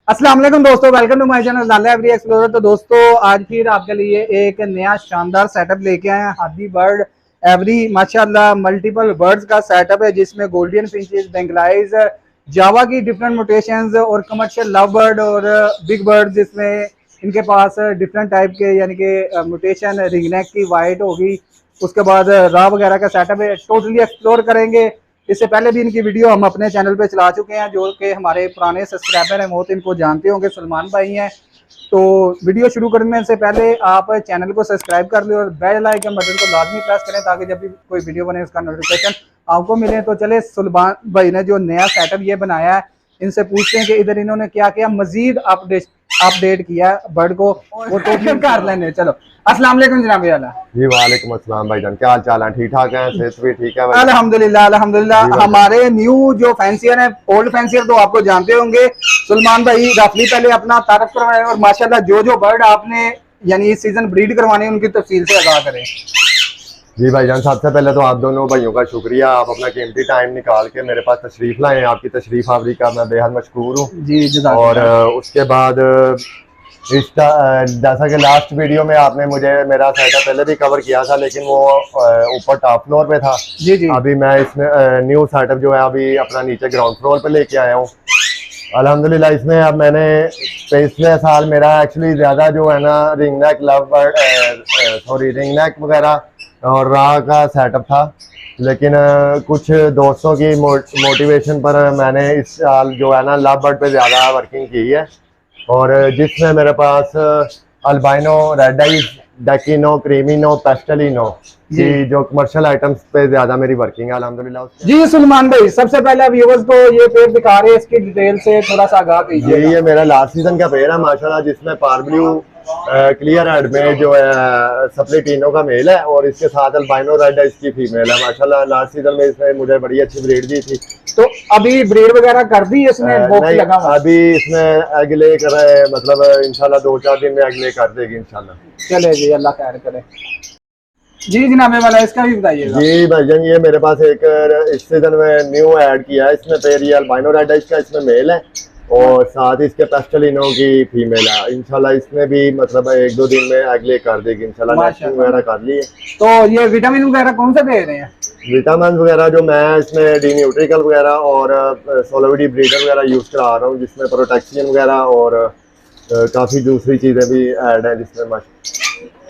अस्सलाम वालेकुम दोस्तों, welcome to my channel Lala every explorer. तो दोस्तों आज फिर आपके लिए एक नया शानदार सेटअप लेके आए हैं। हादी बर्ड एवरी माशाल्लाह मल्टीपल बर्ड्स का सेटअप है जिसमें गोल्डन फिंचेस, बेंगलाइज, जावा की डिफरेंट मोटेशंस और कमर्शियल लव बर्ड और बिग बर्ड, जिसमें इनके पास डिफरेंट टाइप के यानी कि मोटेशन रिंगनेक की वाइट होगी। उसके बाद रा वगैरह का सेटअप है, टोटली एक्सप्लोर करेंगे। इससे पहले भी इनकी वीडियो हम अपने चैनल पे चला चुके हैं, जो कि हमारे पुराने सब्सक्राइबर हैं वो तो इनको जानते होंगे, सलमान भाई हैं। तो वीडियो शुरू करने से पहले आप चैनल को सब्सक्राइब कर लें और बेल आइकन बटन को लाजमी प्रेस करें ताकि जब भी कोई वीडियो बने उसका नोटिफिकेशन आपको मिले। तो चले, सलमान भाई ने जो नया सेटअप ये बनाया है इनसे पूछते हैं कि इधर इन्होंने क्या क्या मजीद अपडेट किया है बर्ड को, वो टोटल कर लेंगे। चलो, अस्सलाम वालेकुम जनाब आला। जी वालेकुम अस्सलाम भाईजान, क्या हाल चाल है? ठीक ठाक है, सेहत भी ठीक है? अल्हम्दुलिल्लाह अल्हम्दुलिल्लाह। हमारे न्यू जो फैंसियर है, ओल्ड फैंसियर तो आपको जानते होंगे। सलमान भाई रफली पहले अपना तारफ करवाएं और माशाल्लाह जो जो बर्ड आपने यानी इस सीजन ब्रीड करवाने उनकी तफसील से आगाह करें। जी भाईजान, सबसे पहले तो आप दोनों भाइयों का शुक्रिया, आप अपना कीमती टाइम निकाल के मेरे पास तशरीफ लाए। आपकी तशरीफ आवरी का मैं बेहद मशकूर हूँ। जी और उसके बाद जैसा कि लास्ट वीडियो में आपने मुझे मेरा सेटअप पहले भी कवर किया था, लेकिन वो ऊपर टॉप फ्लोर पे था। जी जी। अभी मैं इसमें न्यू सेटअप जो है अभी अपना नीचे ग्राउंड फ्लोर पे लेके आया हूँ। अल्हम्दुलिल्लाह इसमें अब मैंने पिछले साल मेरा एक्चुअली ज़्यादा जो है ना रिंग नेक रिंग नेक वगैरह और रा का सेटअप था, लेकिन कुछ दोस्तों की मोटिवेशन पर मैंने इस साल जो है ना लव बर्ड पे ज़्यादा वर्किंग की है। और जिसमें मेरे पास अल्बाइनो, रेड आइज, डेकिनो, क्रीमिनो, पेस्टलिनो की जो कमर्शियल आइटम्स पे ज़्यादा मेरी वर्किंग है अल्हम्दुलिल्लाह। जी सलमान भाई, सबसे पहले व्यूअर्स को ये पेड़ दिखा रहे हैं, इसकी डिटेल से थोड़ा सा आगाह कीजिए। ये मेरा लास्ट सीजन का पेड़ है माशाल्लाह, जिसमें पारब्लू क्लियर हेड में जो है सप्लिटिनो का मेल है और इसके साथ अल्बाइनो रेड है इसकी फीमेल है। माशाल्लाह लास्ट सीजन में इसने मुझे बड़ी अच्छी ब्रीड दी थी। तो अभी ब्रीड वगैरह कर दी इसमें? नहीं, लगा अभी इसमें एग ले कर रहे हैं, मतलब इंशाल्लाह 2-4 दिन में एग ले कर देगी इंशाल्लाह। चले जी, अल्लाह खैर करे। जी जनाब वाला, इसका भी बताइएगा। जी भाईजान, ये मेरे पास एक इस सीजन में न्यू ऐड किया है इसमें पेड़, ये अल्बाइनो रेड है इसका, इसमें मेल है और साथ ही इसके पेस्टलिनो की फीमेल है। इंशाल्लाह इसमें भी मतलब 1-2 दिन में अगले कर देगी इंशाल्लाह। नेस्टिंग वगैरह कर ली है। तो ये विटामिन वगैरह कौन सा दे रहे हैं? विटामिन वगैरह जो मैं इसमें डी न्यूट्रिकल वगैरह और सोलोविडी ब्रीडर वगैरह यूज करा रहा हूँ, जिसमें प्रोटेक्शन वगैरह और काफी दूसरी चीजें भी ऐड है जिसमें।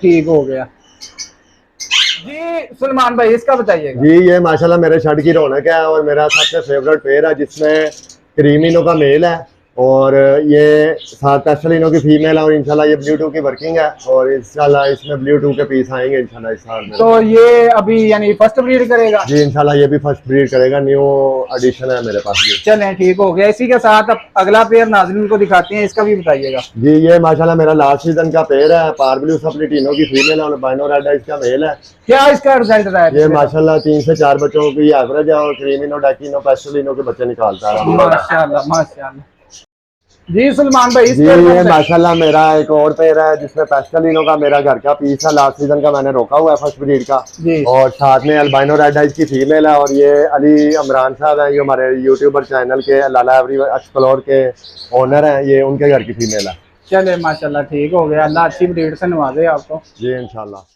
ठीक हो गया जी। सलमान भाई इसका बताइएगा। जी ये माशाल्लाह मेरे शर्ट की रौनक है और मेरा सबसे फेवरेट पेयर है, जिसमें क्रीमिनो का मेल है और ये साथ पेस्टलिनो की फीमेल है और इंशाल्लाह ये ब्लू टू की वर्किंग है और इंशाल्लाह इसमें ब्लू टू के पीस आएंगे इंशाल्लाह इस साल में। तो ये अभी यानी फर्स्ट ब्रीड करेगा? जी इंशाल्लाह ये भी फर्स्ट ब्रीड करेगा, न्यू एडिशन है मेरे पास ये। चलें, ठीक हो गया। इसी के साथ अब अगला पेयर नाज़रीन को दिखाते हैं, इसका भी बताइएगा। जी ये माशाल्लाह मेरा लास्ट सीजन का पेयर है, पारब्लू सप्लिटिनो की फीमेल है और बाइनो रेड है इसका मेल है। क्या इसका रिजल्ट रहा है? ये माशाल्लाह 3 से 4 बच्चों की एवरेज है और क्रीमिनो, डेकिनो, पेस्टलिनो के बच्चे निकालता है माशाल्लाह माशाल्लाह। जी सलमान भाई, जी ये माशाल्लाह मेरा एक और पेयर है जिसमें पेस्टलिनो का मेरा घर का पीस है, लास्ट सीजन का मैंने रोका हुआ है फर्स्ट ब्रीड का। और साथ में अल्बाइनो रेड आइज की फीमेल है और ये अली इमरान साहब है, ये हमारे यूट्यूबर चैनल के लाला एवरी एक्सप्लोर के ओनर हैं, ये उनके घर की फीमेल है। चले माशाल्लाह, ठीक हो गया। अल्लाह अच्छी ब्रीड से नवाजे आपको। जी इंशाल्लाह।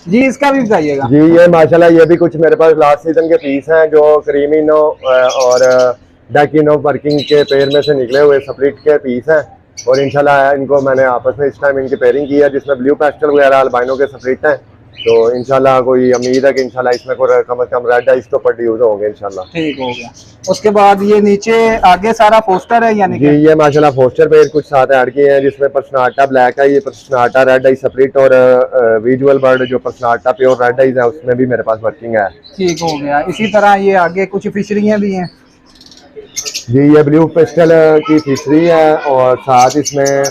जी इसका भी बताइएगा। जी ये माशाल्लाह ये भी कुछ मेरे पास लास्ट सीजन के पीस हैं जो क्रीमिनो और डेकिनो वर्किंग के पेयर में से निकले हुए स्प्लिट के पीस हैं और इंशाल्लाह इनको मैंने आपस में इस टाइम इनकी पेयरिंग की है, जिसमें ब्लू पेस्टल वगैरह अल्बाइनो के स्प्लिट हैं। तो इंशाल्लाह कोई उम्मीद है कि इंशाल्लाह इसमें कोई कम से कम रेड आइज तो प्रोड्यूस होंगे इंशाल्लाह। ठीक हो गया। उसके बाद ये नीचे आगे सारा पोस्टर है यानी जी ये माशाल्लाह पोस्टर पेयर कुछ साथ ऐड किए हैं, जिसमें पर्सनाटा ब्लैक है, ये पर्सनाटा रेड आई स्प्लिट और विजुअल बर्ड जो पर्सनाटा प्योर रेड आइज है उसमें भी मेरे पास वर्किंग है। ठीक हो गया। इसी तरह ये आगे कुछ फिशरियाँ भी हैं। जी ये ब्लू पेस्टल की फिशरी है और साथ इसमें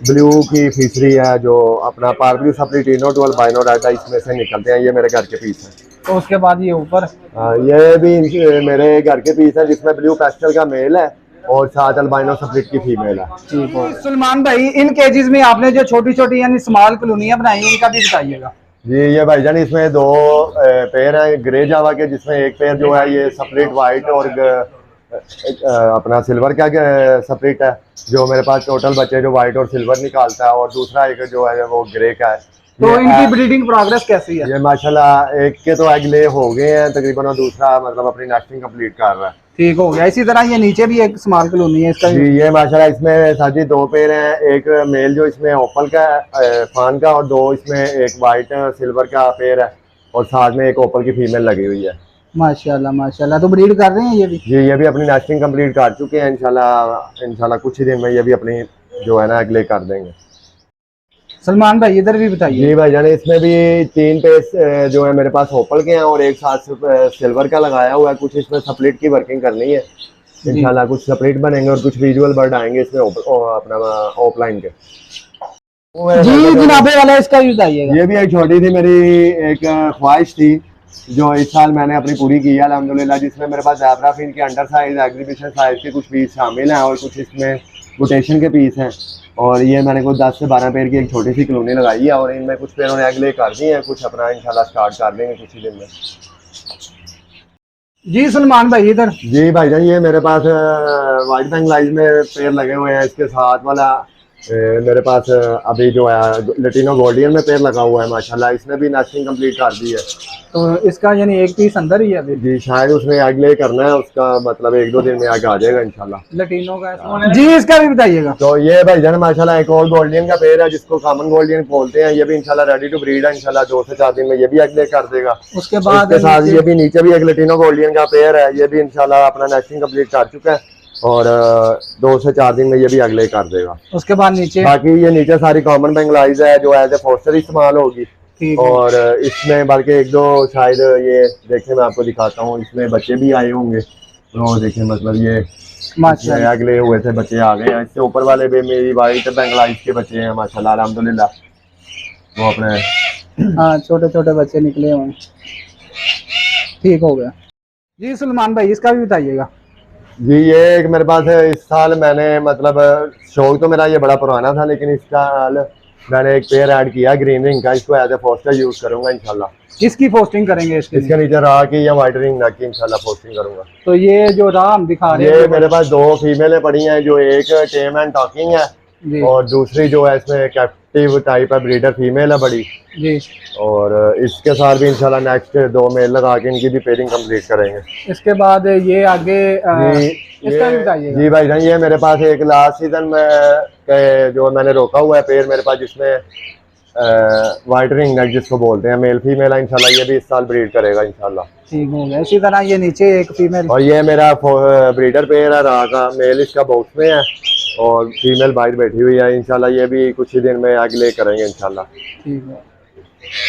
ब्लू की फिशरी है जो अपना पारब्लू सप्लिटिनो टू अल्बाइनो रेड इसमें से निकलते हैं, ये मेरे घर के पीस हैं। तो उसके बाद ये ऊपर ये भी मेरे घर के पीस हैं, जिसमें ब्लू पेस्टल का मेल है और साथ अल्बाइनो सप्लिट की फीमेल है। ठीक हो। सलमान भाई इन केजेस में आपने जो छोटी छोटी यानी स्मॉल कॉलोनियां बनाई हैं, इनका भी बताइएगा। जी ये भाईजान इसमें 2 पेयर हैं ग्रे जावा के, जिसमें एक पेयर जो है ये सप्लिट वाइट और अपना सिल्वर का सेपरेट है, जो मेरे पास टोटल बच्चे जो वाइट और सिल्वर निकालता है, और दूसरा एक जो है वो ग्रे का है। तो इनकी ब्रीडिंग प्रोग्रेस कैसी है? ये माशाल्लाह एक के तो एग ले हो गए हैं तकरीबन, और दूसरा मतलब अपनी नेस्टिंग कंप्लीट कर रहा है। ठीक हो गया। इसी तरह ये नीचे भी एक स्मॉल कॉलोनी है इसका। जी ये माशाल्लाह इसमें साजी 2 पेयर हैं, एक मेल जो इसमें ओपल का फान का, और 2 इसमें एक वाइट सिल्वर का पेयर है, और साथ में एक ओपल की फीमेल लगी हुई है। माशाल्लाह माशाल्लाह। तो ब्रीड कर रहे हैं ये भी? जी ये भी अपनी नेस्टिंग कंप्लीट कर चुके हैं, इंशाल्लाह कुछ ही दिन में ये भी अपनी जो है ना एग ले कर देंगे। सलमान भाई इधर भी बताइए। जी भाई जाने इसमें भी 3 पेस जो है मेरे पास ओपल के हैं, और एक साथ सिल्वर का लगाया हुआ है। कुछ इसमें स्प्लिट की वर्किंग करनी है इंशाल्लाह, कुछ स्प्लिट बनेंगे और कुछ विजुअल बर्ड आएंगे इसमें अपना ऑफलाइन के। जी जनाबे वाला इसका भी बताइएगा। ये भी एक छोटी सी मेरी एक ख्वाहिश थी जो इस साल मैंने अपनी पूरी की है अल्हम्दुलिल्लाह, जिसमें मेरे पास ज़ेब्रा फिन के अंडर साइज एग्जीबिशन साइज के कुछ पीस शामिल हैं, और कुछ इसमें बुटेशन के पीस हैं। और ये मैंने कुछ 10 से 12 पेड़ की एक छोटी सी कॉलोनी लगाई है, और इनमें कुछ पेड़ों ने एग ले कर दिए हैं, कुछ अपना इंशाल्लाह स्टार्ट कर देंगे कुछ ही दिन में। जी सलमान भाई इधर। जी भाईजान ये मेरे पास वाइट बैंगलाइज में पेड़ लगे हुए हैं, इसके साथ वाला मेरे पास अभी जो है लटीनो गोल्डियन में पेड़ लगा हुआ है माशाल्लाह, इसने भी नेस्टिंग कंप्लीट कर दी है। तो इसका यानी एक पीस अंदर ही है अभी? जी शायद उसमें एग ले करना है, उसका मतलब 1-2 दिन में एग आ जाएगा इंशाल्लाह। लटीनो का जी इसका भी बताइएगा। तो ये भाईजान माशाल्लाह एक और गोल्डियन का पेड़ है जिसको कॉमन गोल्डियन बोलते हैं, ये भी इंशाल्लाह रेडी टू ब्रीड है, इंशाल्लाह 2 से 4 दिन में ये भी एग ले कर देगा। उसके बाद इसके साथ ये भी नीचे भी एक लटीनो गोल्डियन का पेड़ है, ये भी इंशाल्लाह अपना नेस्टिंग कंप्लीट कर चुका है, और 2 से 4 दिन में ये भी अगले कर देगा। उसके बाद नीचे बाकी ये नीचे सारी कॉमन बेंगलाइज है जो एज ए फोस्टर इस्तेमाल होगी, और इसमें बल्कि 1-2 शायद ये देखें मैं आपको दिखाता हूँ, इसमें बच्चे भी आए होंगे। तो देखें मतलब ये अगले हुए थे बच्चे आ गए हैं। इससे ऊपर वाले भी मेरी वाइट बेंगलाइज के बच्चे हैं माशाल्लाह अल्हम्दुलिल्लाह, वो अपने हाँ छोटे छोटे बच्चे निकले हुए। ठीक हो गया। जी सलमान भाई इसका भी बताइएगा। जी ये एक मेरे पास है, इस साल मैंने मतलब शौक तो मेरा ये बड़ा पुराना था, लेकिन इस साल मैंने एक पेयर ऐड किया ग्रीन रिंग का, इसको एज ए फोस्टर यूज करूंगा इंशाल्लाह। किसकी पोस्टिंग करेंगे इसके नीचे राह की या वाइट रिंग नेक की इंशाल्लाह पोस्टिंग करूंगा। तो ये जो राह हम दिखा रहे हैं ये मेरे पास 2 फीमेलें पड़ी हैं, जो एक टेम एंड टॉकिंग है और दूसरी जो है इसमें कैप्टिव टाइप है, ब्रीडर फीमेल है बड़ी जी। और इसके साथ भी इंशाल्लाह नेक्स्ट 2 मेल लगा के इनकी भी पेयरिंग कंप्लीट करेंगे। इसके बाद ये आगे इसका भी बताइएगा। जी भाई जान ये मेरे पास एक लास्ट सीजन में जो मैंने रोका हुआ है पेड़ मेरे पास, जिसमें वाइट रिंग नेक जिसको बोलते हैं, मेल फीमेल है इंशाल्लाह, ये भी इस साल ब्रीड करेगा इंशाल्लाह। ठीक हो गया। इसी तरह ये नीचे एक फीमेल, और ये मेरा ब्रीडर पेयर है राह का, मेल इसका बॉक्स में है और फीमेल बाहर बैठी हुई है, इंशाल्लाह ये भी कुछ ही दिन में अगले करेंगे इंशाल्लाह। ठीक है।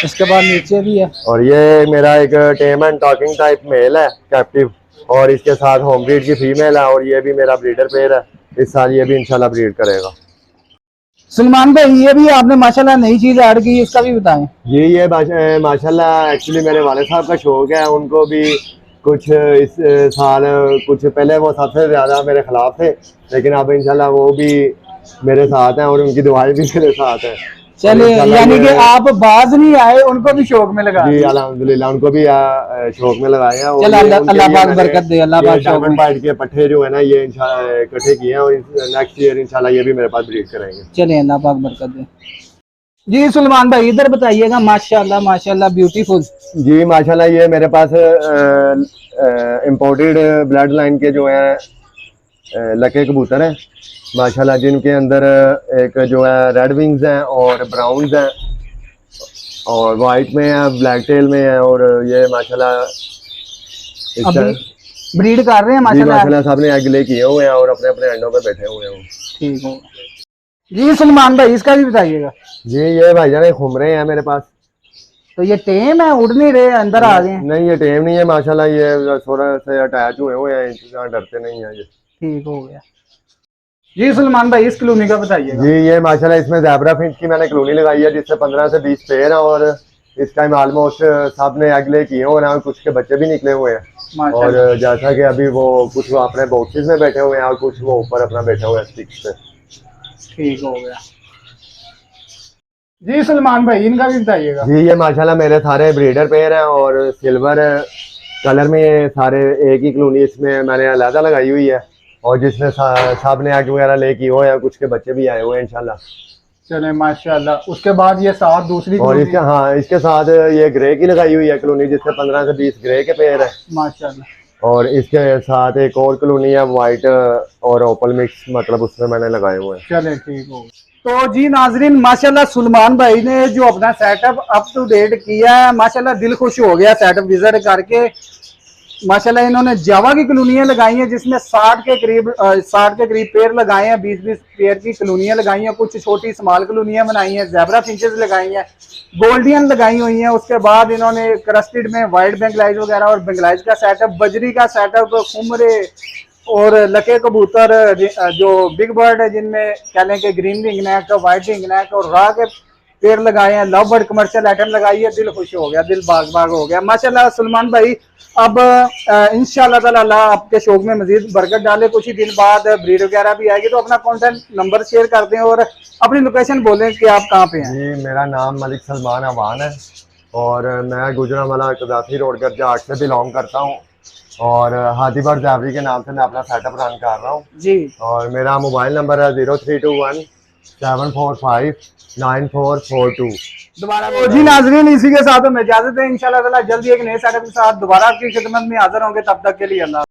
इसके बाद नीचे भी है, और ये मेरा एक टेम एंड टॉकिंग टाइप मेल है कैप्टिव, और इसके साथ होम ब्रीड की फीमेल है, और ये भी मेरा ब्रीडर पेयर है, इस साल ये भी इंशाल्लाह ब्रीड करेगा। सलमान भाई ये भी आपने माशाल्लाह नई चीज ऐड की, इसका भी बताएं। ये माशाल्लाह एक्चुअली मेरे वाले साहब का शौक है, उनको भी कुछ इस साल कुछ पहले वो सबसे ज्यादा मेरे खिलाफ थे, लेकिन अब इंशाल्लाह वो भी मेरे साथ हैं और उनकी दुआएं भी मेरे साथ हैं। चलिए यानी कि आप बाज नहीं आए, उनको भी शौक में लगा जी अल्हम्दुलिल्लाह, उनको भी शौक में लगाए हैं। चलो अल्लाह पाक बरकत दे, अल्लाह पाक डायमंड बाइट के पट्टे जो है ना ये इंशाल्लाह इकट्ठे किए हैं, और नेक्स्ट ईयर इंशाल्लाह ये भी मेरे पास ब्रीड करेंगे। चलिए अल्लाह पाक बरकत दे। जी सलमान भाई इधर बताइएगा। माशाल्लाह माशाल्लाह ब्यूटीफुल। जी माशाल्लाह ये मेरे पास इम्पोर्टेड ब्लड लाइन के जो है लके कबूतर है माशाल्लाह, जिनके अंदर एक जो है रेड विंग्स हैं और ब्राउन्स हैं, और वाइट में है, ब्लैक टेल में है, और ये माशाल्लाह ब्रीड कर रहे हैं माशाल्लाह सब ने एग ले किए हुए हैं और अपने अपने एंडों पे बैठे हुए हैं। ठीक हो जी। सलमान भाई इसका भी बताइएगा। जी ये भाईजान घूमरे हैं मेरे पास। तो ये टेम है, उड़ नहीं रहे, अंदर आ गए? नहीं ये टेम नहीं है माशाल्लाह, ये थोड़ा से अटैच हुए हुए हैं, इतना डरते नहीं है ये। ठीक हो गया। जी सलमान भाई इस कॉलोनी का बताइएगा। जी ये माशाल्लाह इसमें ज़ेब्रा फिंच की मैंने कॉलोनी लगाई है, जिससे 15 से 20 पेयर हैं, और इस टाइम ऑलमोस्ट सब ने अगले किए हो रहे हैं, कुछ के बच्चे भी निकले हुए हैं, और जैसा कि अभी वो कुछ वो अपने बॉक्सेस में बैठे हुए हैं और कुछ वो ऊपर अपना बैठे हुए हैं स्टिक्स पे। ठीक हो गया। जी सलमान भाई इनका भी बताइएगा। जी ये माशाल्लाह मेरे सारे ब्रीडर पेयर हैं, और सिल्वर कलर में ये सारे एक ही कॉलोनी इसमें मैंने अलहदा लगाई हुई है, और जिसमें सब ने आग वगैरह लेके हो या कुछ के बच्चे भी आए हुए हैं इंशाल्लाह। चले माशाल्लाह। उसके बाद ये साथ दूसरी और कॉलोनी इसके हाँ इसके साथ ये ग्रे की लगाई हुई है कॉलोनी, जिससे 15 से 20 ग्रे के पेड़ है। माशाल्लाह। और इसके साथ एक और कॉलोनी है वाइट और ओपल मिक्स, मतलब उसमें मैंने लगाए हुए हैं। चले ठीक हो। तो जी नाजरीन, माशाल्लाह सुलेमान भाई ने जो अपना सेटअप अप टू डेट किया है, माशाल्लाह दिल खुश हो गया सेटअप विजिट करके। माशाल्लाह इन्होंने जावा की कॉलोनियां लगाई हैं, जिसमें 60 के करीब पेड़ लगाए हैं, 20-20 पेड़ की कॉलोनियां लगाई हैं, कुछ छोटी स्मॉल कॉलोनियां बनाई हैं, ज़ेब्रा फिंचेस लगाई हैं, गोल्डियन लगाई हुई हैं। उसके बाद इन्होंने क्रस्टेड में वाइट बेंगलाइज वगैरह और बेंगलाइज का सेटअप, बजरी का सेटअप, खुमरे और लके कबूतर जो बिग बर्ड है, जिनमें कह लें कि green ring neck, white ring neck और राह के पेड़ लगाए हैं, लव बर्ड कमर्शियल आइटम लगाई है। दिल खुश हो गया, दिल बाग बाग हो गया माशाल्लाह। सुलेमान भाई अब इंशाल्लाह ताला अल्लाह आपके शौक में मजीद बरकत डाले। कुछ ही दिन बाद ब्रीड वगैरह भी आएगी, तो अपना कॉन्टेक्ट नंबर शेयर कर दें और अपनी लोकेशन बोलें कि आप कहाँ पे हैं। जी मेरा नाम मलिक सलमान अवान है, और मैं गुजरांवाला कदाफी रोड गर्जा 8 से बिलोंग करता हूँ, और हाथीबर्ड एवरी के नाम से मैं अपना सेटअप रन कर रहा हूँ जी। और मेरा मोबाइल नंबर है 0321-745-9442। दोबारा तो जी नाजरीन, इसी के साथ हम इजाजत है। इंशाल्लाह ताला जल्दी एक नए सेटअप के साथ दोबारा आपकी खिदमत में हाजिर होंगे। तब तक के लिए अल्लाह।